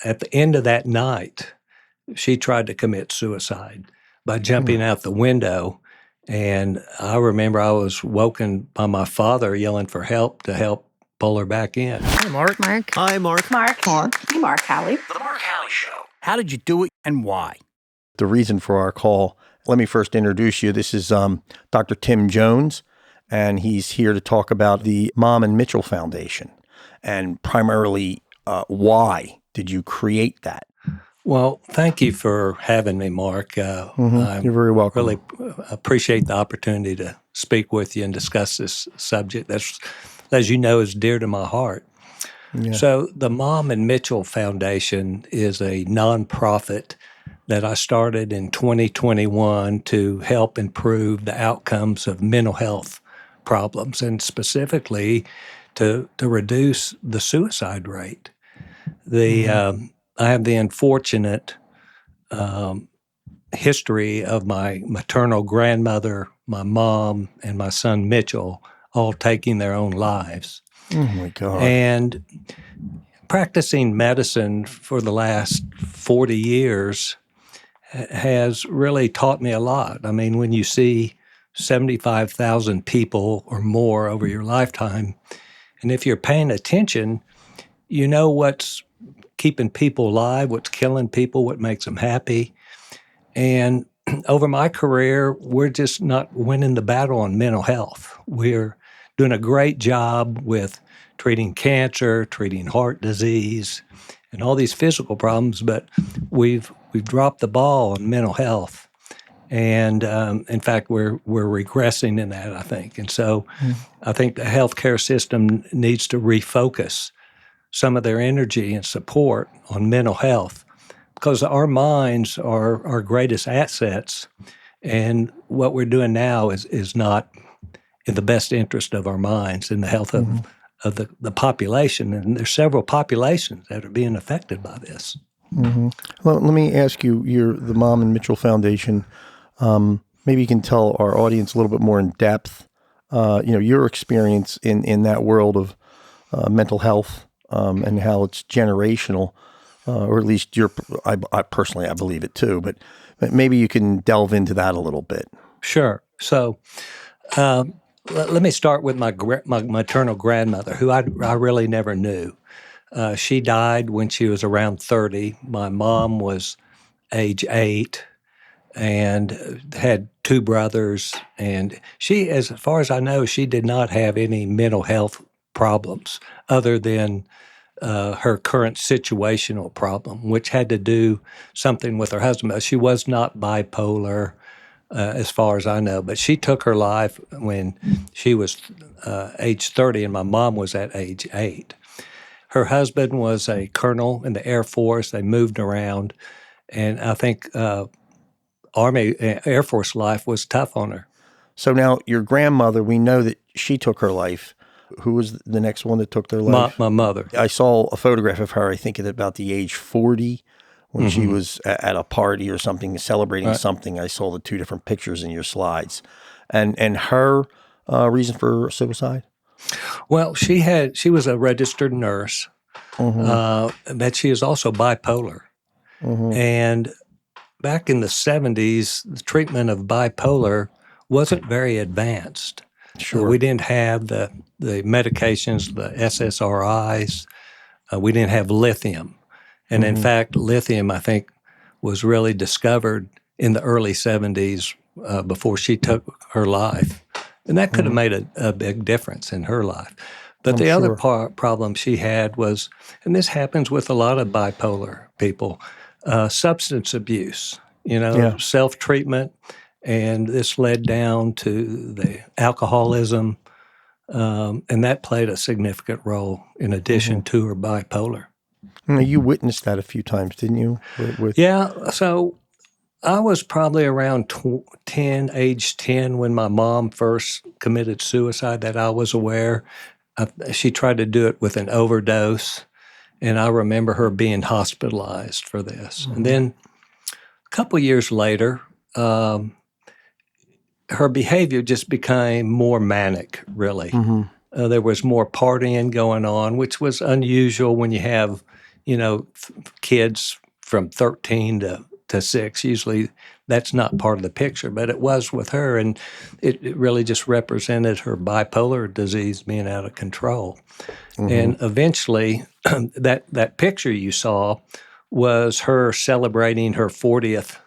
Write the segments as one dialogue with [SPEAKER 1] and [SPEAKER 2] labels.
[SPEAKER 1] at the end of that night, she tried to commit suicide by jumping out the window. And I remember I was woken by my father yelling for help to help pull her back in.
[SPEAKER 2] Hey, Mark.
[SPEAKER 3] Mark.
[SPEAKER 2] Hi, Mark.
[SPEAKER 4] Mark. Hey, Mark Halley.
[SPEAKER 5] The Mark Halley Show.
[SPEAKER 2] How did you do it and why? The reason for our call, let me first introduce you. This is Dr. Tim Jones, and he's here to talk about the Mom and Mitchell Foundation, and primarily why did you create that?
[SPEAKER 1] Well, thank you for having me, Mark.
[SPEAKER 2] You're very welcome.
[SPEAKER 1] Really appreciate the opportunity to speak with you and discuss this subject that's, as you know, is dear to my heart.
[SPEAKER 2] Yeah.
[SPEAKER 1] So the Mom and Mitchell Foundation is a nonprofit that I started in 2021 to help improve the outcomes of mental health problems, and specifically to reduce the suicide rate. I have the unfortunate history of my maternal grandmother, my mom, and my son Mitchell all taking their own lives.
[SPEAKER 2] Oh, my God.
[SPEAKER 1] And practicing medicine for the last 40 years has really taught me a lot. I mean, when you see 75,000 people or more over your lifetime, and if you're paying attention, you know what's keeping people alive, what's killing people, what makes them happy. And over my career, we're just not winning the battle on mental health. We're doing a great job with treating cancer, treating heart disease, and all these physical problems, but we've dropped the ball on mental health. And in fact, we're regressing in that, I think. And so I think the healthcare system needs to refocus some of their energy and support on mental health, because our minds are our greatest assets, and what we're doing now is not in the best interest of our minds and the health of the population. And there's several populations that are being affected by this.
[SPEAKER 2] Well, let me ask you, you're the Mom and Mitchell Foundation. Maybe you can tell our audience a little bit more in depth, your experience in that world of mental health, and how it's generational, or at least I personally, I believe it too, but maybe you can delve into that a little bit.
[SPEAKER 1] Sure. So let me start with my maternal grandmother, who I really never knew. She died when she was around 30. My mom was age 8 and had 2 brothers, and she, as far as I know, she did not have any mental health problems other than her current situational problem, which had to do something with her husband. She was not bipolar, as far as I know, but she took her life when she was age 30, and my mom was at age 8. Her husband was a colonel in the Air Force. They moved around, and I think Army, Air Force life was tough on her.
[SPEAKER 2] So now your grandmother, we know that she took her life. Who was the next one that took their life?
[SPEAKER 1] My mother.
[SPEAKER 2] I saw a photograph of her, I think at about the age 40, when she was at a party or something, celebrating something. I saw the 2 different pictures in your slides. And her reason for suicide?
[SPEAKER 1] Well, she was a registered nurse, but she is also bipolar. And back in the 70s, the treatment of bipolar wasn't very advanced.
[SPEAKER 2] Sure.
[SPEAKER 1] We didn't have the medications, the SSRIs. We didn't have lithium. And in fact, lithium, I think, was really discovered in the early 70s before she took her life. And that could have made a big difference in her life. But the other problem she had was, and this happens with a lot of bipolar people, substance abuse, self-treatment. And this led down to the alcoholism, and that played a significant role in addition to her bipolar.
[SPEAKER 2] You witnessed that a few times, didn't you?
[SPEAKER 1] Yeah, so I was probably around age 10 when my mom first committed suicide that I was aware. She tried to do it with an overdose, and I remember her being hospitalized for this. And then a couple years later, her behavior just became more manic, really. There was more partying going on, which was unusual when you have kids from 13 to 6. Usually that's not part of the picture, but it was with her, and it really just represented her bipolar disease being out of control. And eventually, that picture you saw was her celebrating her 40th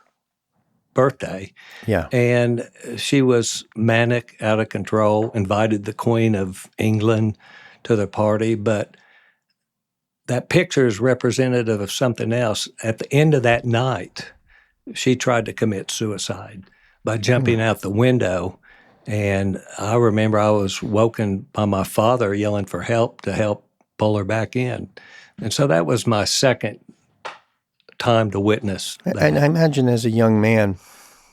[SPEAKER 1] birthday.
[SPEAKER 2] Yeah.
[SPEAKER 1] And she was manic, out of control, invited the Queen of England to the party. But that picture is representative of something else. At the end of that night, she tried to commit suicide by jumping out the window. And I remember I was woken by my father yelling for help to help pull her back in. And so that was my second time to witness that.
[SPEAKER 2] And I imagine as a young man,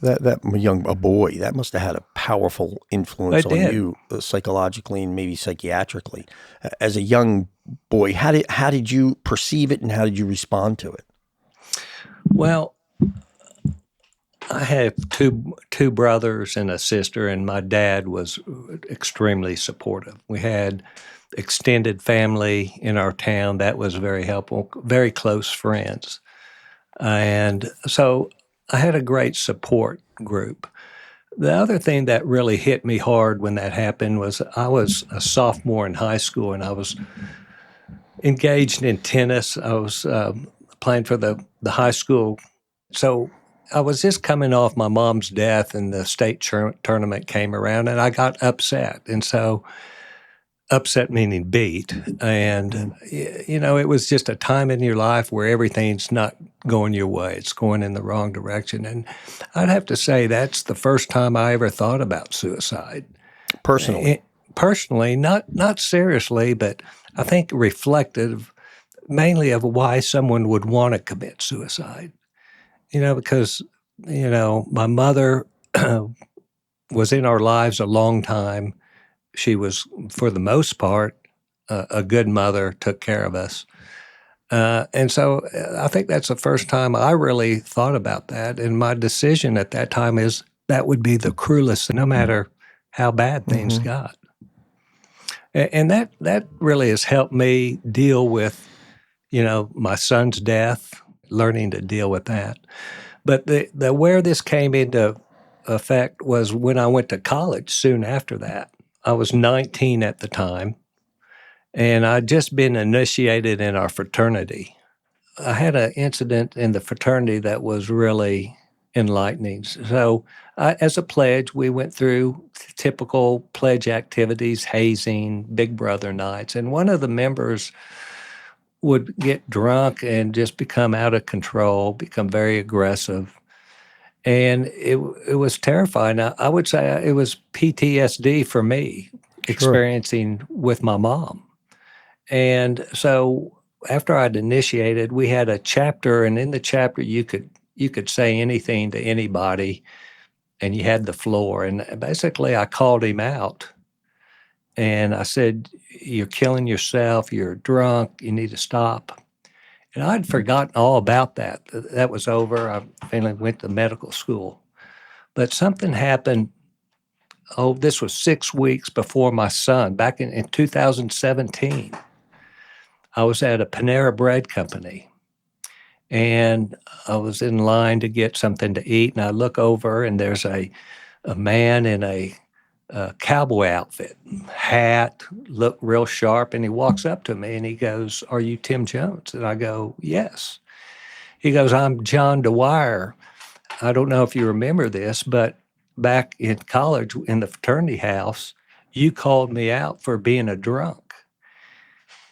[SPEAKER 2] a boy, that must have had a powerful influence
[SPEAKER 1] It
[SPEAKER 2] on
[SPEAKER 1] did.
[SPEAKER 2] you psychologically and maybe psychiatrically. As a young boy, how did you perceive it and how did you respond to it?
[SPEAKER 1] Well, I have two brothers and a sister, and my dad was extremely supportive. We had extended family in our town that was very helpful, very close friends. And so I had a great support group. The other thing that really hit me hard when that happened was I was a sophomore in high school, and I was engaged in tennis. I was playing for the high school. So I was just coming off my mom's death, and the state tournament came around, and I got upset. And so upset meaning beat. And, it was just a time in your life where everything's not going your way. It's going in the wrong direction. And I'd have to say that's the first time I ever thought about suicide.
[SPEAKER 2] Personally?
[SPEAKER 1] Personally, not seriously, but I think reflective mainly of why someone would want to commit suicide. Because, my mother was in our lives a long time. She was, for the most part, a good mother, took care of us. And so I think that's the first time I really thought about that. And my decision at that time is that would be the cruelest, no matter how bad things got. And that really has helped me deal with, my son's death, learning to deal with that. But the where this came into effect was when I went to college soon after that. I was 19 at the time, and I'd just been initiated in our fraternity. I had an incident in the fraternity that was really enlightening. So, as a pledge, we went through typical pledge activities, hazing, Big Brother nights, and one of the members would get drunk and just become out of control, become very aggressive. And it was terrifying. I would say it was PTSD for me,
[SPEAKER 2] Sure.
[SPEAKER 1] experiencing with my mom. And so after I'd initiated, we had a chapter, and in the chapter you could say anything to anybody, and you had the floor. And basically, I called him out, and I said, "You're killing yourself. You're drunk. You need to stop." And I'd forgotten all about that. That was over. I finally went to medical school. But something happened. Oh, this was 6 weeks before my son, back in 2017. I was at a Panera Bread company, and I was in line to get something to eat, and I look over, and there's a man in a cowboy outfit, hat, looked real sharp, and he walks up to me, and he goes, "Are you Tim Jones?" And I go, "Yes." He goes, "I'm John Dwyer. I don't know if you remember this, but back in college in the fraternity house, you called me out for being a drunk."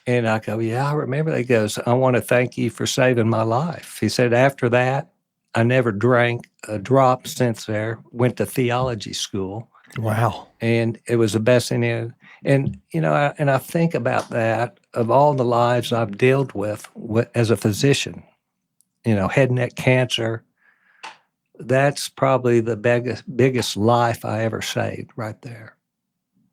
[SPEAKER 1] And I go, "Yeah, I remember that." He goes, "I want to thank you for saving my life." He said, "After that, I never drank a drop since there, went to theology school.
[SPEAKER 2] Wow.
[SPEAKER 1] And it was the best thing. And, I think about that of all the lives I've dealt with as a physician, head and neck cancer, that's probably the biggest life I ever saved right there.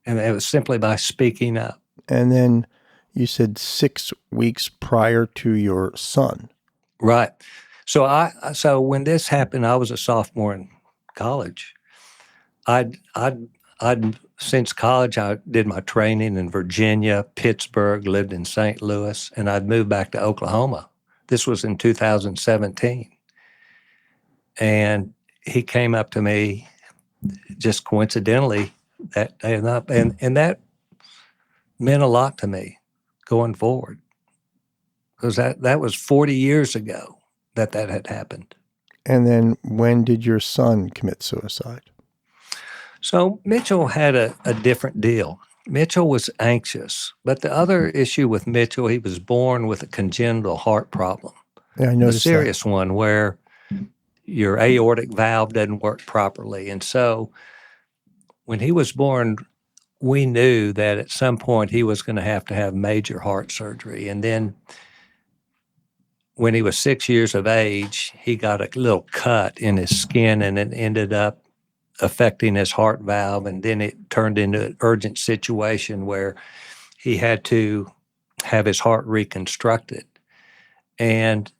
[SPEAKER 1] And it was simply by speaking up.
[SPEAKER 2] And then you said 6 weeks prior to your son.
[SPEAKER 1] Right. So when this happened, I was a sophomore in college. I'd since college, I did my training in Virginia, Pittsburgh, lived in St. Louis, and I'd moved back to Oklahoma. This was in 2017. And he came up to me just coincidentally that day, and that meant a lot to me going forward, because that was 40 years ago that had happened.
[SPEAKER 2] And then when did your son commit suicide?
[SPEAKER 1] So Mitchell had a different deal. Mitchell was anxious, but the other issue with Mitchell, he was born with a congenital heart problem,
[SPEAKER 2] Yeah, I
[SPEAKER 1] a
[SPEAKER 2] noticed
[SPEAKER 1] serious one where your aortic valve doesn't work properly. And so when he was born, we knew that at some point he was going to have major heart surgery. And then when he was 6 years of age, he got a little cut in his skin, and it ended up affecting his heart valve. And then it turned into an urgent situation where he had to have his heart reconstructed. And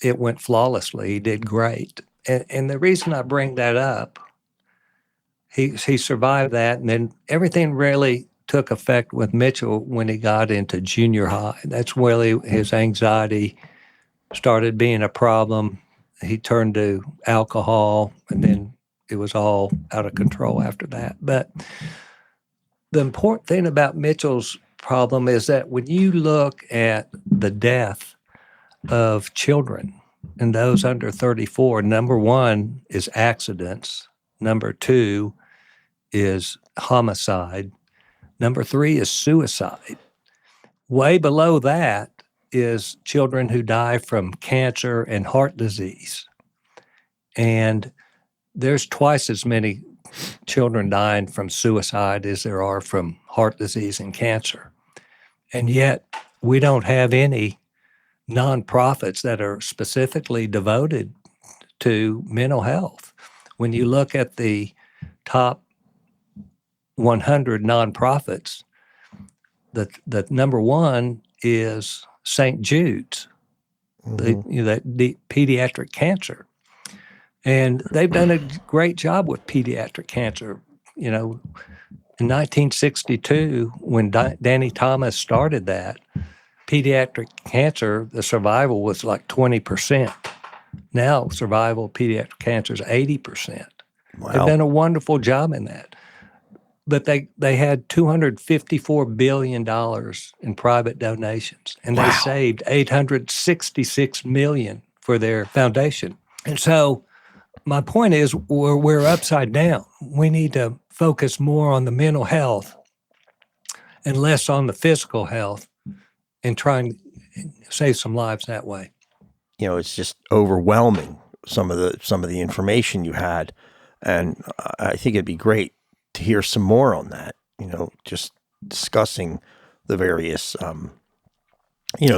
[SPEAKER 1] it went flawlessly. He did great. And the reason I bring that up, he survived that, and then everything really took effect with Mitchell when he got into junior high. That's where his anxiety started being a problem. He turned to alcohol, and then it was all out of control after that. But the important thing about Mitchell's problem is that when you look at the death of children and those under 34, number one is accidents. Number two is homicide. Number three is suicide. Way below that is children who die from cancer and heart disease. And there's twice as many children dying from suicide as there are from heart disease and cancer. And yet we don't have any nonprofits that are specifically devoted to mental health. When you look at the top 100 nonprofits, the number one is St. Jude's, the pediatric cancer. And they've done a great job with pediatric cancer. You know, in 1962, when Danny Thomas started that, pediatric cancer, the survival was like 20%. Now, survival of pediatric cancer is 80%.
[SPEAKER 2] Wow.
[SPEAKER 1] They've done a wonderful job in that. But they had $254 billion in private donations, and they saved $866 million for their foundation. And so my point is we're upside down. We need to focus more on the mental health and less on the physical health and try and save some lives that way.
[SPEAKER 2] You know, it's just overwhelming, some of the information you had. And I think it'd be great to hear some more on that, you know, just discussing the various,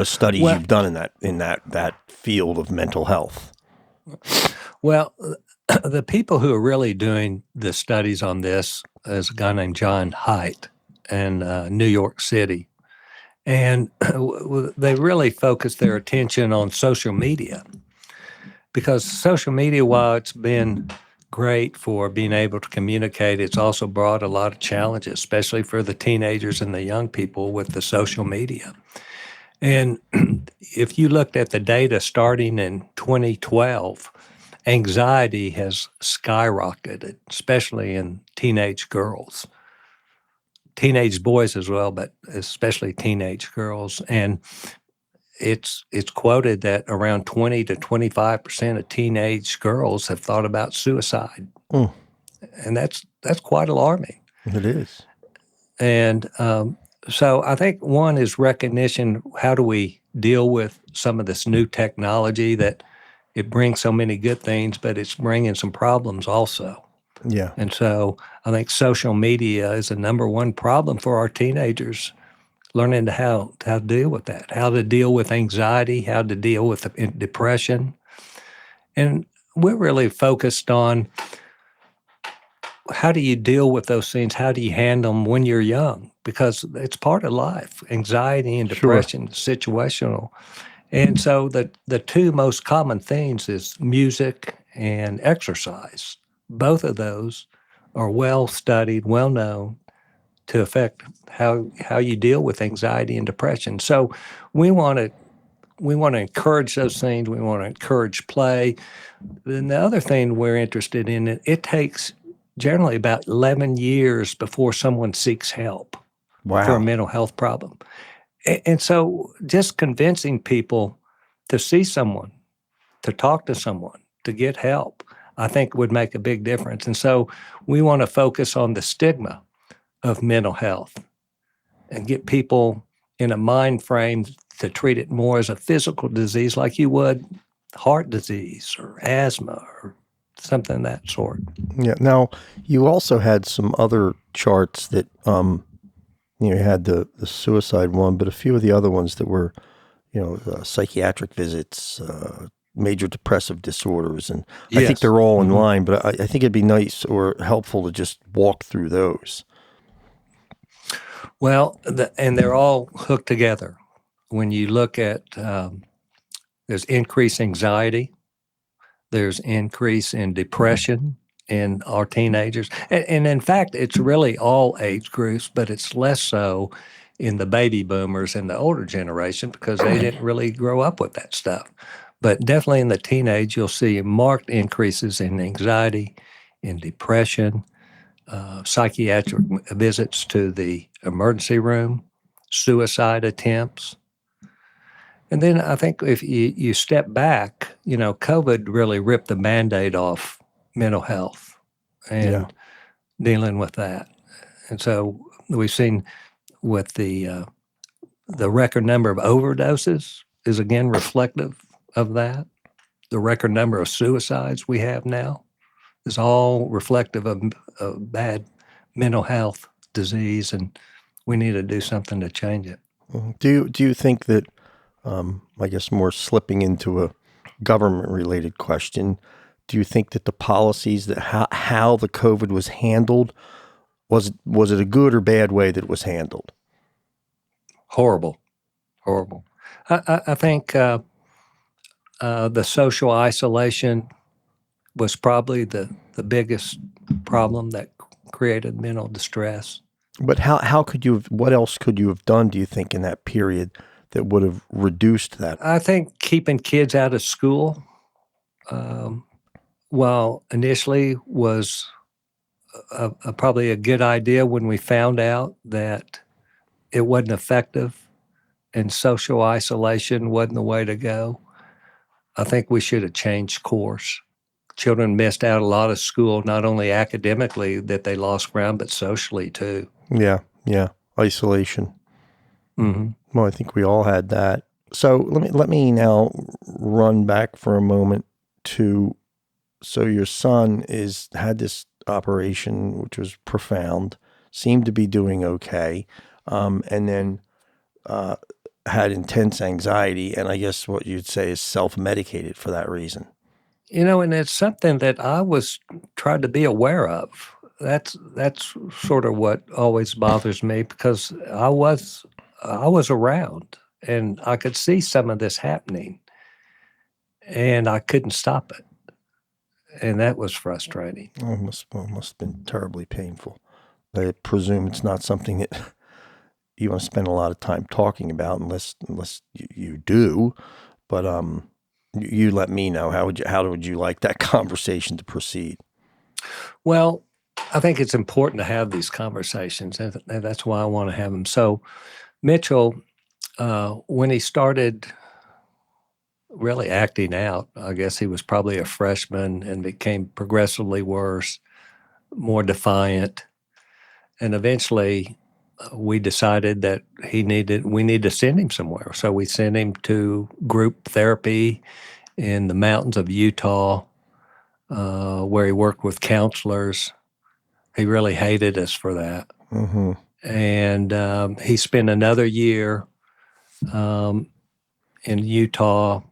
[SPEAKER 2] studies you've done in that field of mental health.
[SPEAKER 1] Well, the people who are really doing the studies on this is a guy named John Haidt in New York City. And they really focus their attention on social media, because social media, while it's been great for being able to communicate, it's also brought a lot of challenges, especially for the teenagers and the young people with the social media. And if you looked at the data starting in 2012, anxiety has skyrocketed, especially in teenage girls. Teenage boys as well, but especially teenage girls. And it's quoted that around 20 to 25% of teenage girls have thought about suicide.
[SPEAKER 2] Mm.
[SPEAKER 1] And that's quite alarming.
[SPEAKER 2] It is.
[SPEAKER 1] And so I think one is recognition. How do we deal with some of this new technology that it brings so many good things, but it's bringing some problems also.
[SPEAKER 2] Yeah.
[SPEAKER 1] And so I think social media is the number one problem for our teenagers, learning how to deal with that, how to deal with anxiety, how to deal with depression. And we're really focused on how do you deal with those things? How do you handle them when you're young? Because it's part of life. Anxiety and depression is situational. And so the two most common things is music and exercise. Both of those are well studied, well known to affect how you deal with anxiety and depression. So we want to encourage those things. We want to encourage play. Then the other thing we're interested in, it takes generally about 11 years before someone seeks help for a
[SPEAKER 2] Wow.
[SPEAKER 1] mental health problem. And so just convincing people to see someone, to talk to someone, to get help, I think would make a big difference. And so we want to focus on the stigma of mental health and get people in a mind frame to treat it more as a physical disease like you would heart disease or asthma or something of that sort.
[SPEAKER 2] Yeah. Now, you also had some other charts that, you had the suicide one, but a few of the other ones that were, psychiatric visits, major depressive disorders. And I think
[SPEAKER 1] Yes.
[SPEAKER 2] they're all in line, but I think it'd be nice or helpful to just walk through those.
[SPEAKER 1] Well, and they're all hooked together. When you look at, there's increased anxiety, there's increase in depression in our teenagers. And in fact, it's really all age groups, but it's less so in the baby boomers and the older generation because they didn't really grow up with that stuff. But definitely in the teenage, you'll see marked increases in anxiety, in depression, psychiatric visits to the emergency room, suicide attempts. And then I think if you step back, COVID really ripped the Band-Aid off mental health
[SPEAKER 2] Yeah.
[SPEAKER 1] and dealing with that. And so we've seen with the record number of overdoses is again reflective of that. The record number of suicides we have now is all reflective of bad mental health disease, and we need to do something to change it.
[SPEAKER 2] Do you think that, I guess more slipping into a government related question, do you think that the policies that how the COVID was handled, was it a good or bad way that it was handled?
[SPEAKER 1] Horrible. I think the social isolation was probably the biggest problem that created mental distress.
[SPEAKER 2] But how could you have, what else could you have done, do you think, in that period that would have reduced that?
[SPEAKER 1] I think keeping kids out of school, while initially was probably a good idea when we found out that it wasn't effective and social isolation wasn't the way to go, I think we should have changed course. Children missed out a lot of school, not only academically that they lost ground, but socially too.
[SPEAKER 2] Yeah, isolation.
[SPEAKER 1] Mm-hmm.
[SPEAKER 2] Well, I think we all had that. So let me now run back for a moment to, so your son had this operation, which was profound, seemed to be doing okay, and then had intense anxiety, and I guess what you'd say is self-medicated for that reason.
[SPEAKER 1] And it's something that I was trying to be aware of. That's sort of what always bothers me because I was around and I could see some of this happening and I couldn't stop it. And that was frustrating.
[SPEAKER 2] Oh, must have been terribly painful. I presume it's not something that you want to spend a lot of time talking about unless you do. But you let me know, how would you like that conversation to proceed?
[SPEAKER 1] Well, I think it's important to have these conversations, and that's why I want to have them. So, Mitchell, when he started really acting out, I guess he was probably a freshman and became progressively worse, more defiant, and eventually we decided that we need to send him somewhere. So we sent him to group therapy in the mountains of Utah, where he worked with counselors. He really hated us for that.
[SPEAKER 2] Mm-hmm.
[SPEAKER 1] And he spent another year in Utah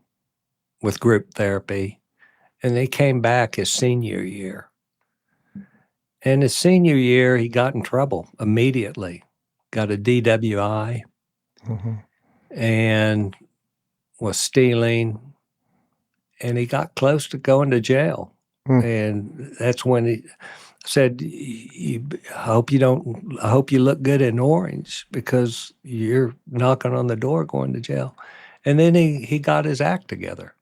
[SPEAKER 1] with group therapy. And he came back his senior year. And his senior year, he got in trouble immediately, got a DWI,
[SPEAKER 2] Mm-hmm.
[SPEAKER 1] and was stealing. And he got close to going to jail.
[SPEAKER 2] Mm.
[SPEAKER 1] And that's when said, I hope you look good in orange because you're knocking on the door going to jail. And then he got his act together.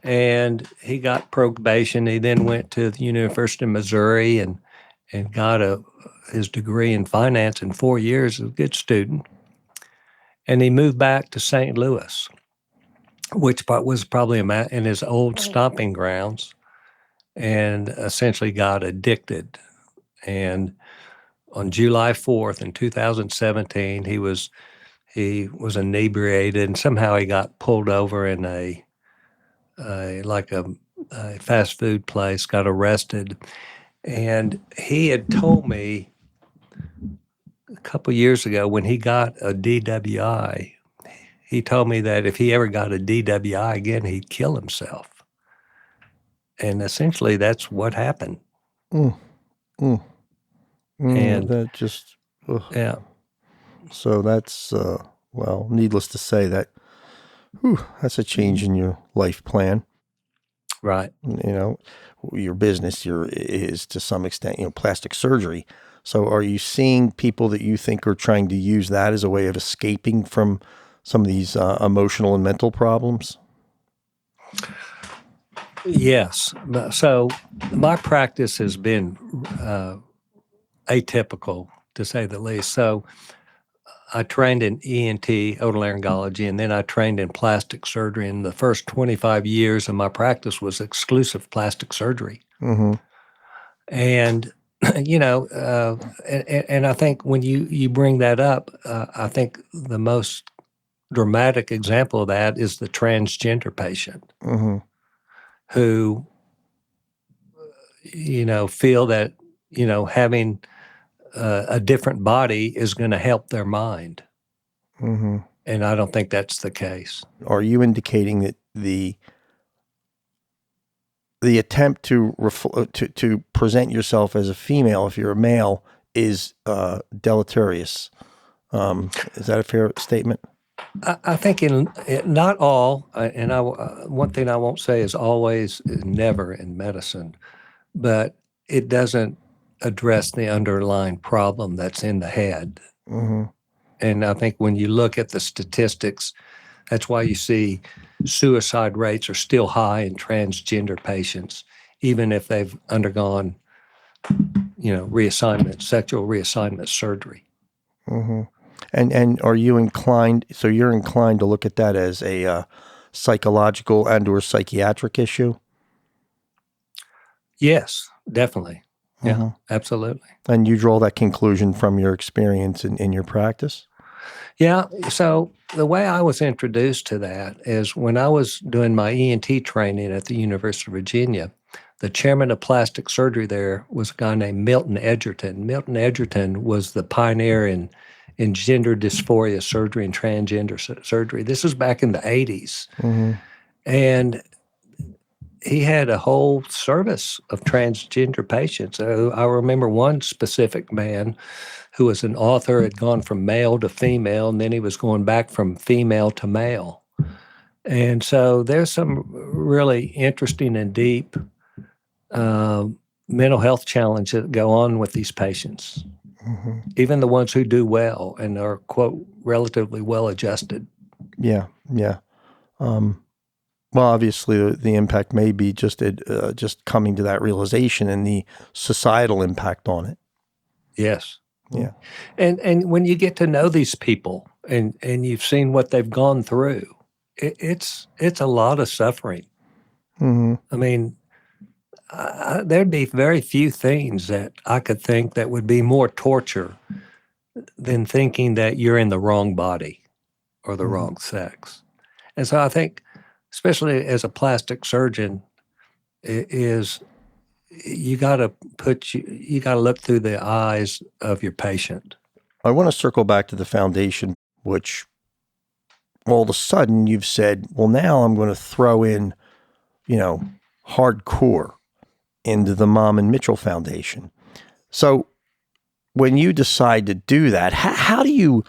[SPEAKER 1] And he got probation. He then went to the University of Missouri and got his degree in finance in 4 years. A good student. And he moved back to St. Louis, which was probably in his old stomping grounds, and essentially got addicted. And on July 4th in 2017, he was inebriated, and somehow he got pulled over in a fast food place, got arrested. And he had told me a couple years ago when he got a DWI, he told me that if he ever got a DWI again, he'd kill himself. And essentially that's what happened. And
[SPEAKER 2] that just, ugh.
[SPEAKER 1] Yeah.
[SPEAKER 2] So that's, well, needless to say that's a change in your life plan.
[SPEAKER 1] Right.
[SPEAKER 2] Your business is to some extent, plastic surgery. So are you seeing people that you think are trying to use that as a way of escaping from some of these emotional and mental problems?
[SPEAKER 1] Yes. So my practice has been atypical, to say the least. So I trained in ENT, otolaryngology, and then I trained in plastic surgery. And the first 25 years of my practice was exclusive plastic surgery.
[SPEAKER 2] Mm-hmm.
[SPEAKER 1] And, and I think when you bring that up, I think the most dramatic example of that is the transgender patient who, feel that, having a different body is going to help their mind.
[SPEAKER 2] Mm-hmm.
[SPEAKER 1] And I don't think that's the case.
[SPEAKER 2] Are you indicating that the attempt to present yourself as a female, if you're a male, is deleterious? Is that a fair statement?
[SPEAKER 1] I think not all, and one thing I won't say is always, never in medicine, but it doesn't address the underlying problem that's in the head.
[SPEAKER 2] Mm-hmm.
[SPEAKER 1] And I think when you look at the statistics, that's why you see suicide rates are still high in transgender patients, even if they've undergone, sexual reassignment surgery.
[SPEAKER 2] Mm-hmm. And are you inclined? So you're inclined to look at that as a psychological and/or psychiatric issue?
[SPEAKER 1] Yes, definitely. Yeah, absolutely.
[SPEAKER 2] And you draw that conclusion from your experience in your practice?
[SPEAKER 1] Yeah. So the way I was introduced to that is when I was doing my ENT training at the University of Virginia, the chairman of plastic surgery there was a guy named Milton Edgerton. Milton Edgerton was the pioneer in gender dysphoria surgery and transgender surgery. This was back in the 80s.
[SPEAKER 2] Mm-hmm.
[SPEAKER 1] And he had a whole service of transgender patients. I remember one specific man who was an author, had gone from male to female, and then he was going back from female to male. And so there's some really interesting and deep mental health challenges that go on with these patients, even the ones who do well and are, quote, relatively well-adjusted.
[SPEAKER 2] Yeah, yeah. Well, obviously, the impact may be just coming to that realization and the societal impact on it.
[SPEAKER 1] Yes.
[SPEAKER 2] Yeah.
[SPEAKER 1] And when you get to know these people and you've seen what they've gone through, it's a lot of suffering.
[SPEAKER 2] Mm-hmm.
[SPEAKER 1] I mean, there'd be very few things that I could think that would be more torture than thinking that you're in the wrong body or the wrong sex. And so I think, especially as a plastic surgeon, you got to look through the eyes of your patient.
[SPEAKER 2] I want to circle back to the foundation, which all of a sudden you've said, well, now I'm going to throw in, hardcore into the Mom and Mitchell Foundation. So when you decide to do that, how do you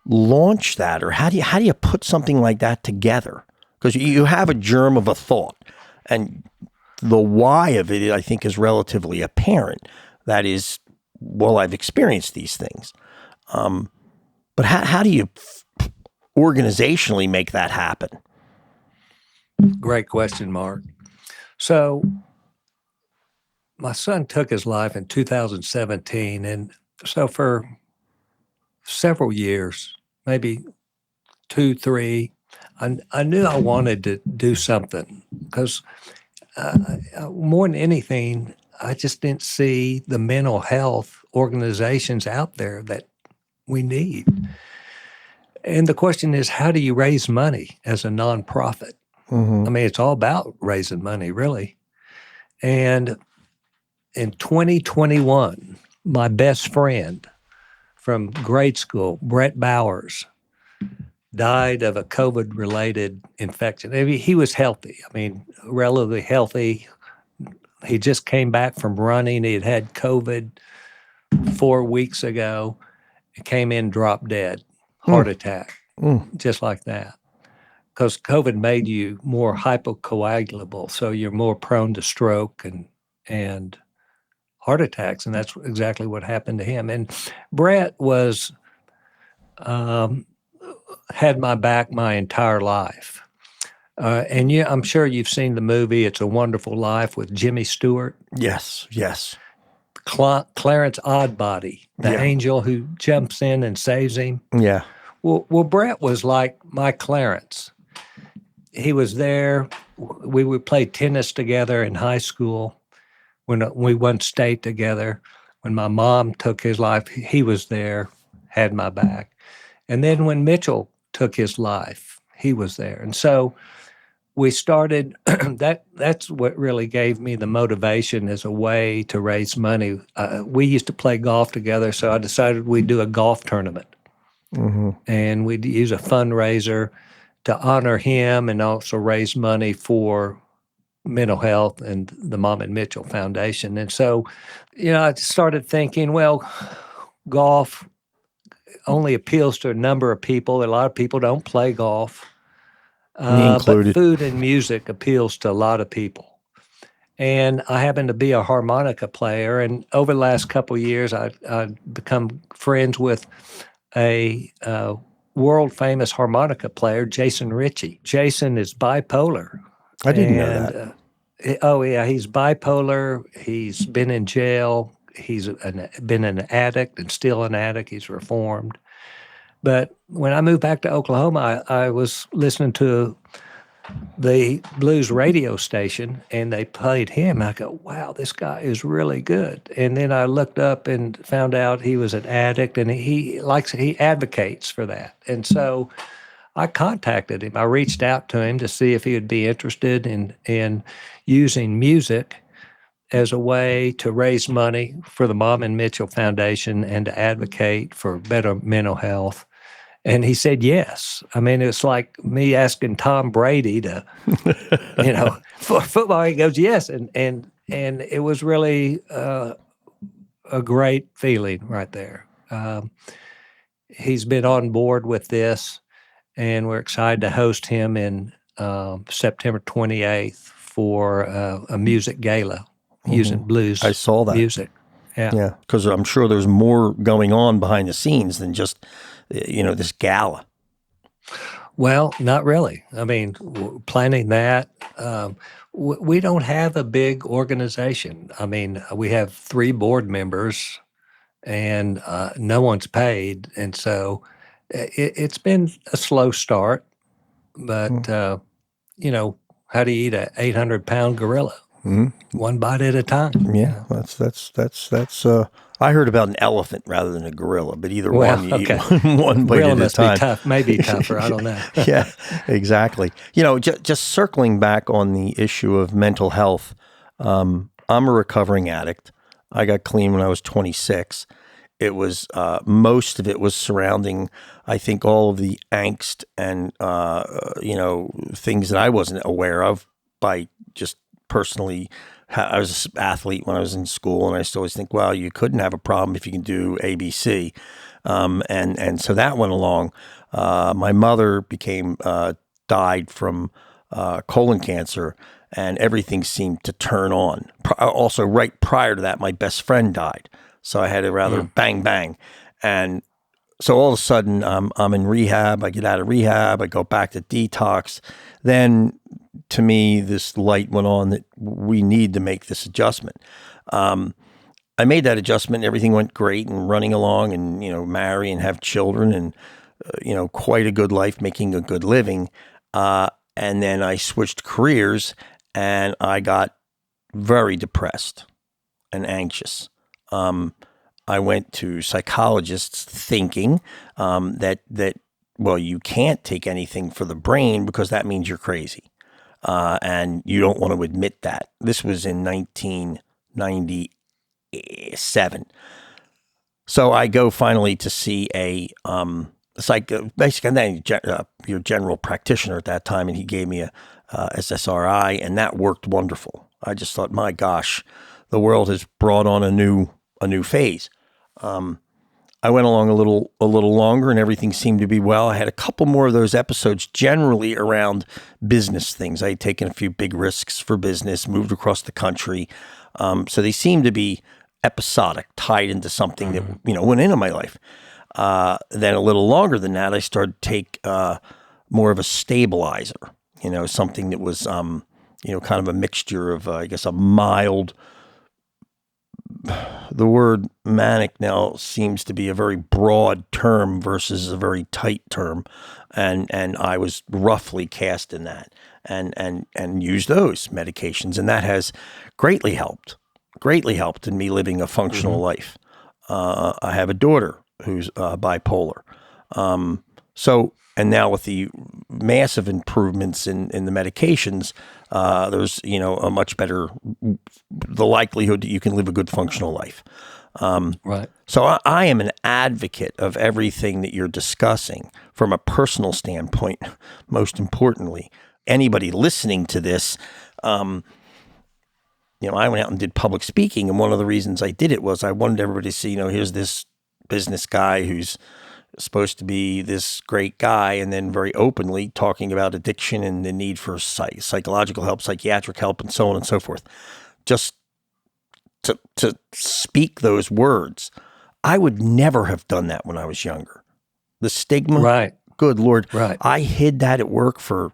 [SPEAKER 2] launch that, or how do you put something like that together? Because you have a germ of a thought, and the why of it, I think, is relatively apparent. That is, well, I've experienced these things. But how do you organizationally make that happen?
[SPEAKER 1] Great question, Mark. So my son took his life in 2017. And so for several years, maybe 2, 3, I knew I wanted to do something because more than anything, I just didn't see the mental health organizations out there that we need. And the question is, how do you raise money as a nonprofit? I mean, it's all about raising money, really. And in 2021, my best friend from grade school, Brett Bowers, died of a COVID-related infection. I mean, he was healthy. I mean, relatively healthy. He just came back from running. He had had COVID 4 weeks ago. He came in, dropped dead, heart attack, just like that. Because COVID made you more hypocoagulable, so you're more prone to stroke and heart attacks, and that's exactly what happened to him. And Brett was had my back my entire life. And yeah, I'm sure you've seen the movie It's a Wonderful Life with Jimmy Stewart.
[SPEAKER 2] Yes.
[SPEAKER 1] Clarence Oddbody, the angel who jumps in and saves him.
[SPEAKER 2] Yeah.
[SPEAKER 1] Well, Brett was like my Clarence. He was there. We would play tennis together in high school. When we won state together. When my mom took his life, he was there, had my back. And then when Mitchell took his life, he was there. And so we started, that's what really gave me the motivation as a way to raise money. We used to play golf together, so I decided we'd do a golf tournament. And we'd use a fundraiser to honor him and also raise money for mental health and the Mom and Mitchell Foundation. And so, I started thinking, well, golf only appeals to a number of people. A lot of people don't play golf.
[SPEAKER 2] Me included.
[SPEAKER 1] But food and music appeals to a lot of people. And I happen to be a harmonica player. And over the last couple of years, I've become friends with a world-famous harmonica player, Jason Ritchie. Jason is bipolar.
[SPEAKER 2] I didn't know that.
[SPEAKER 1] He's bipolar. He's been in jail. He's been an addict and still an addict. He's reformed. But when I moved back to Oklahoma, I was listening to the blues radio station, and they played him. I go, wow, this guy is really good. And then I looked up and found out he was an addict, and he advocates for that. And so I contacted him. I reached out to him to see if he would be interested in using music as a way to raise money for the Mom and Mitchell Foundation and to advocate for better mental health. And he said yes. I mean, it's like me asking Tom Brady to, for football. He goes yes, and it was really a great feeling right there. He's been on board with this, and we're excited to host him in September 28th for a music gala using blues.
[SPEAKER 2] I saw that
[SPEAKER 1] music.
[SPEAKER 2] Yeah, because I'm sure there's more going on behind the scenes than just this gala.
[SPEAKER 1] Well, not really. I mean, planning that, we don't have a big organization. I mean, we have 3 board members, and no one's paid, and so it's been a slow start. But how do you eat an 800-pound gorilla? One bite at a time.
[SPEAKER 2] Yeah, that's. I heard about an elephant rather than a gorilla, but either one, you eat one bite
[SPEAKER 1] Gorilla
[SPEAKER 2] at a
[SPEAKER 1] must
[SPEAKER 2] time.
[SPEAKER 1] be tough, maybe tougher. I don't know.
[SPEAKER 2] Yeah, exactly. Just circling back on the issue of mental health. I'm a recovering addict. I got clean when I was 26. It was most of it was surrounding, I think, all of the angst and things that I wasn't aware of by just personally. I was an athlete when I was in school, and I used to always think, well, you couldn't have a problem if you can do ABC. And so that went along. My mother died from colon cancer, and everything seemed to turn on. Also, right prior to that, my best friend died. So I had a rather bang, bang. And so all of a sudden, I'm in rehab. I get out of rehab. I go back to detox. Then, to me, this light went on that we need to make this adjustment. I made that adjustment. Everything went great and running along, and marry and have children, and quite a good life, making a good living. And then I switched careers, and I got very depressed and anxious. I went to psychologists thinking that you can't take anything for the brain because that means you're crazy. And you don't want to admit that. This was in 1997. So I go finally to see a basically your general practitioner at that time, and he gave me a SSRI, and that worked wonderful. I just thought, my gosh, the world has brought on a new phase. I went along a little longer, and everything seemed to be well. I had a couple more of those episodes, generally around business things. I had taken a few big risks for business, moved across the country, so they seemed to be episodic, tied into something that went into my life. Then a little longer than that, I started to take more of a stabilizer. Something that was kind of a mixture of I guess a mild. The word manic now seems to be a very broad term versus a very tight term, and I was roughly cast in that, and used those medications, and that has greatly helped in me living a functional life. I have a daughter who's bipolar, and now with the massive improvements in the medications, there's a much better the likelihood that you can live a good functional life.
[SPEAKER 1] Right.
[SPEAKER 2] So I am an advocate of everything that you're discussing from a personal standpoint. Most importantly, anybody listening to this, I went out and did public speaking, and one of the reasons I did it was I wanted everybody to see, here's this business guy who's supposed to be this great guy, and then very openly talking about addiction and the need for psychological help, psychiatric help, and so on and so forth. Just to speak those words. I would never have done that when I was younger. The stigma,
[SPEAKER 1] right?
[SPEAKER 2] Good Lord.
[SPEAKER 1] Right.
[SPEAKER 2] I hid that at work for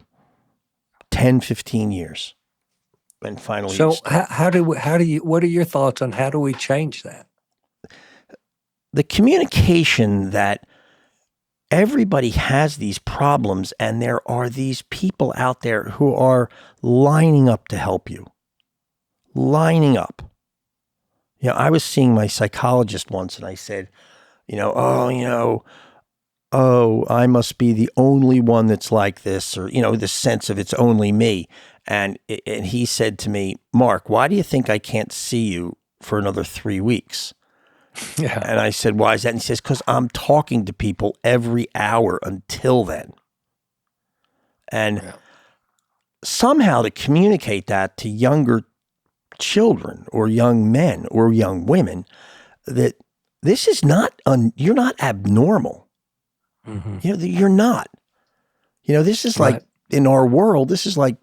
[SPEAKER 2] 10, 15 years. And finally.
[SPEAKER 1] So what are your thoughts on how do we change that?
[SPEAKER 2] The communication that everybody has these problems, and there are these people out there who are lining up to help you. Lining up. I was seeing my psychologist once, and I said, I must be the only one that's like this, or, this sense of it's only me. And he said to me, Mark, why do you think I can't see you for another 3 weeks?
[SPEAKER 1] Yeah.
[SPEAKER 2] And I said, why is that? And he says, because I'm talking to people every hour until then. And somehow to communicate that to younger children or young men or young women, that this is not, you're not abnormal.
[SPEAKER 1] Mm-hmm.
[SPEAKER 2] You're not. This is like, in our world, this is like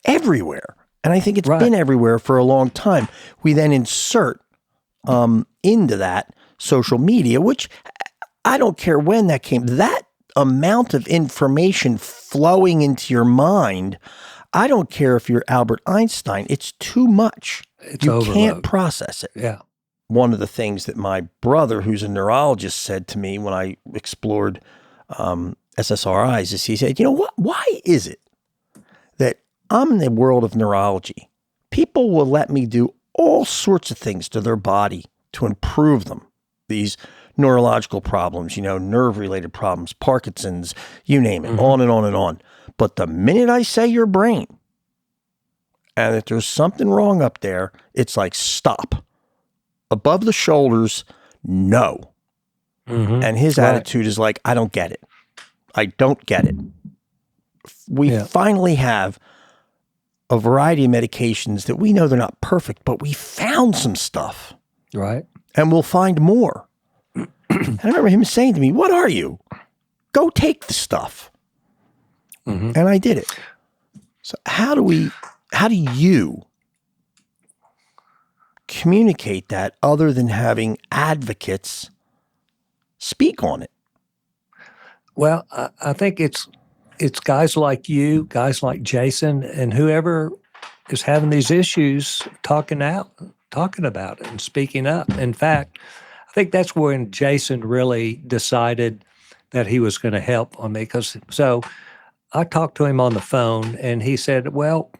[SPEAKER 2] everywhere. And I think it's been everywhere for a long time. We then insert into that social media, which I don't care when that came, that amount of information flowing into your mind, I don't care if you're Albert Einstein, it's too much.
[SPEAKER 1] It's
[SPEAKER 2] you
[SPEAKER 1] overload.
[SPEAKER 2] Can't process it.
[SPEAKER 1] Yeah.
[SPEAKER 2] One of the things that my brother, who's a neurologist, said to me when I explored SSRIs is he said, why is it that I'm in the world of neurology? People will let me do all sorts of things to their body to improve them. These neurological problems, nerve-related problems, Parkinson's, you name it, on and on and on. But the minute I say your brain, and if there's something wrong up there, it's like, stop. Above the shoulders, no. Mm-hmm. And his attitude is like, I don't get it. I don't get it. We finally have a variety of medications that we know they're not perfect, but we found some stuff.
[SPEAKER 1] Right.
[SPEAKER 2] And we'll find more. And I remember him saying to me, what are you? Go take the stuff. Mm-hmm. And I did it. So how do you communicate that other than having advocates speak on it?
[SPEAKER 1] Well, I think it's guys like you, guys like Jason, and whoever is having these issues talking about it and speaking up. In fact, I think that's when Jason really decided that he was going to help on me. So I talked to him on the phone, and he said, well,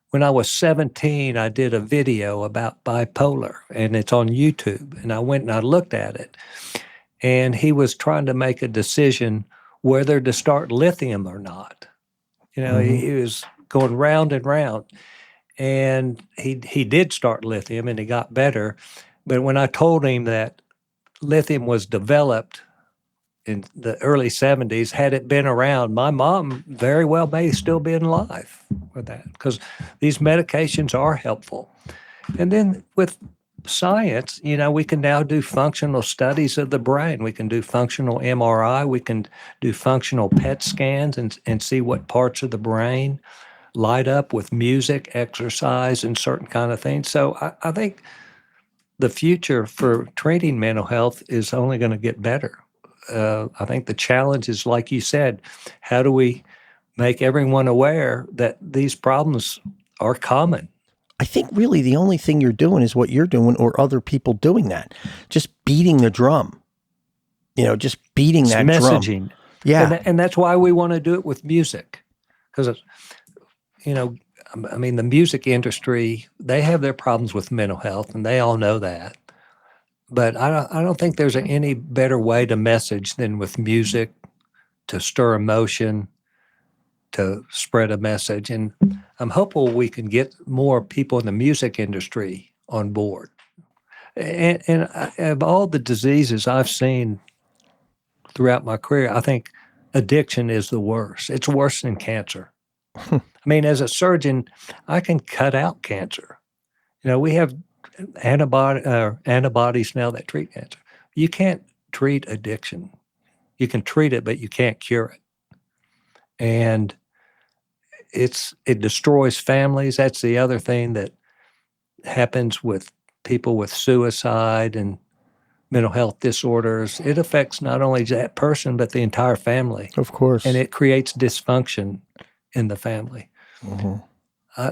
[SPEAKER 1] when I was 17, I did a video about bipolar, and it's on YouTube. And I went and I looked at it, and he was trying to make a decision whether to start lithium or not. He was going round and round. And he did start lithium, and he got better. But when I told him that lithium was developed in the early 70s, had it been around, my mom very well may still be alive with that, because these medications are helpful. And then with science, we can now do functional studies of the brain. We can do functional MRI. We can do functional PET scans and see what parts of the brain light up with music, exercise, and certain kind of things. So I think the future for treating mental health is only going to get better. I think the challenge is, like you said, how do we make everyone aware that these problems are common?
[SPEAKER 2] I think really the only thing you're doing is what you're doing or other people doing that. Just beating the drum. Just beating that
[SPEAKER 1] messaging.
[SPEAKER 2] drum. Yeah.
[SPEAKER 1] And that's why we want to do it with music. Because, the music industry, they have their problems with mental health, and they all know that. But I don't think there's any better way to message than with music, to stir emotion, to spread a message. And I'm hopeful we can get more people in the music industry on board. And of all the diseases I've seen throughout my career, I think addiction is the worst. It's worse than cancer. As a surgeon, I can cut out cancer. We have antibodies now that treat cancer. You can't treat addiction. You can treat it, but you can't cure it. And it destroys families. That's the other thing that happens with people with suicide and mental health disorders. It affects not only that person, but the entire family.
[SPEAKER 2] Of course.
[SPEAKER 1] And it creates dysfunction in the family.
[SPEAKER 2] Mm-hmm.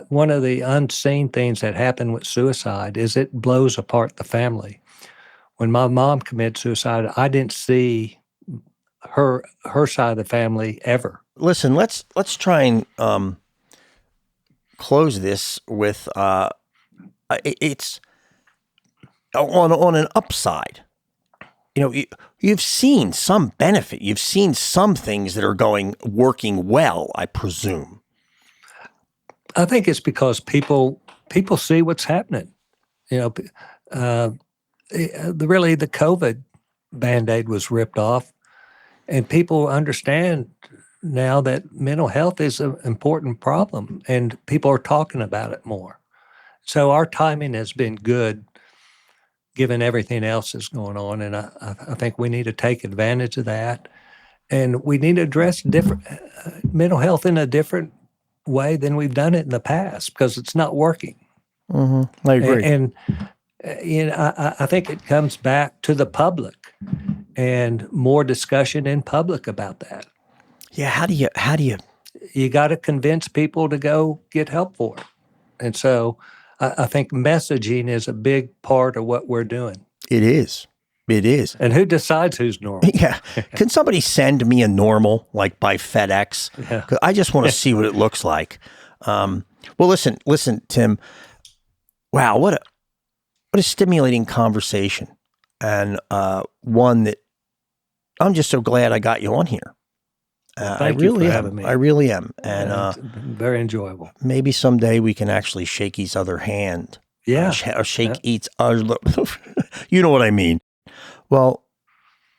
[SPEAKER 1] One of the unseen things that happen with suicide is it blows apart the family. When my mom committed suicide, I didn't see her side of the family ever.
[SPEAKER 2] Listen, let's try and close this with it's on an upside. You've seen some benefit. You've seen some things that are working well, I presume.
[SPEAKER 1] I think it's because people see what's happening. Really, the COVID Band-Aid was ripped off, and people understand now that mental health is an important problem, and people are talking about it more. So our timing has been good, given everything else that's going on, and I think we need to take advantage of that, and we need to address different mental health in a different way than we've done it in the past, because it's not working.
[SPEAKER 2] Mm-hmm. I agree.
[SPEAKER 1] And I think it comes back to the public and more discussion in public about that.
[SPEAKER 2] Yeah. How do you?
[SPEAKER 1] You got to convince people to go get help for it. And so I think messaging is a big part of what we're doing.
[SPEAKER 2] It is.
[SPEAKER 1] And who decides who's normal?
[SPEAKER 2] Yeah. Can somebody send me a normal, like by FedEx?
[SPEAKER 1] Yeah.
[SPEAKER 2] 'Cause I just want to see what it looks like. Well, listen, Tim. Wow, what a stimulating conversation, and one that I'm just so glad I got you on here.
[SPEAKER 1] Thank you for having me.
[SPEAKER 2] I really am, and
[SPEAKER 1] it's very enjoyable.
[SPEAKER 2] Maybe someday we can actually shake each other hand.
[SPEAKER 1] Yeah,
[SPEAKER 2] or shake each other. You know what I mean. Well,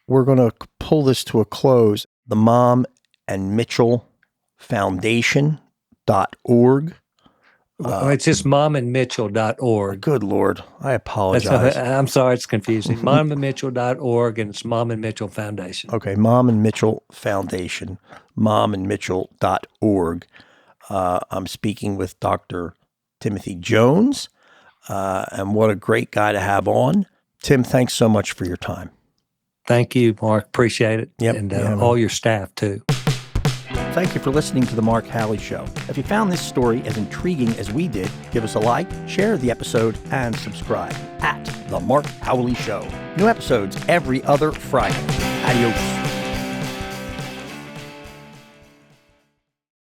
[SPEAKER 2] we're going to pull this to a close. The Mom and Mitchell Foundation.org.
[SPEAKER 1] It's just momandmitchell.org.
[SPEAKER 2] Good Lord. I apologize.
[SPEAKER 1] I'm sorry, it's confusing. momandmitchell.org, and it's Mom and Mitchell Foundation.
[SPEAKER 2] Okay, Mom and Mitchell Foundation, momandmitchell.org. I'm speaking with Dr. Timothy Jones, and what a great guy to have on. Tim, thanks so much for your time.
[SPEAKER 1] Thank you, Mark. Appreciate it.
[SPEAKER 2] Yep.
[SPEAKER 1] And
[SPEAKER 2] Yeah,
[SPEAKER 1] all your staff, too.
[SPEAKER 2] Thank you for listening to The Mark Halley Show. If you found this story as intriguing as we did, give us a like, share the episode, and subscribe at The Mark Howley Show. New episodes every other Friday. Adios.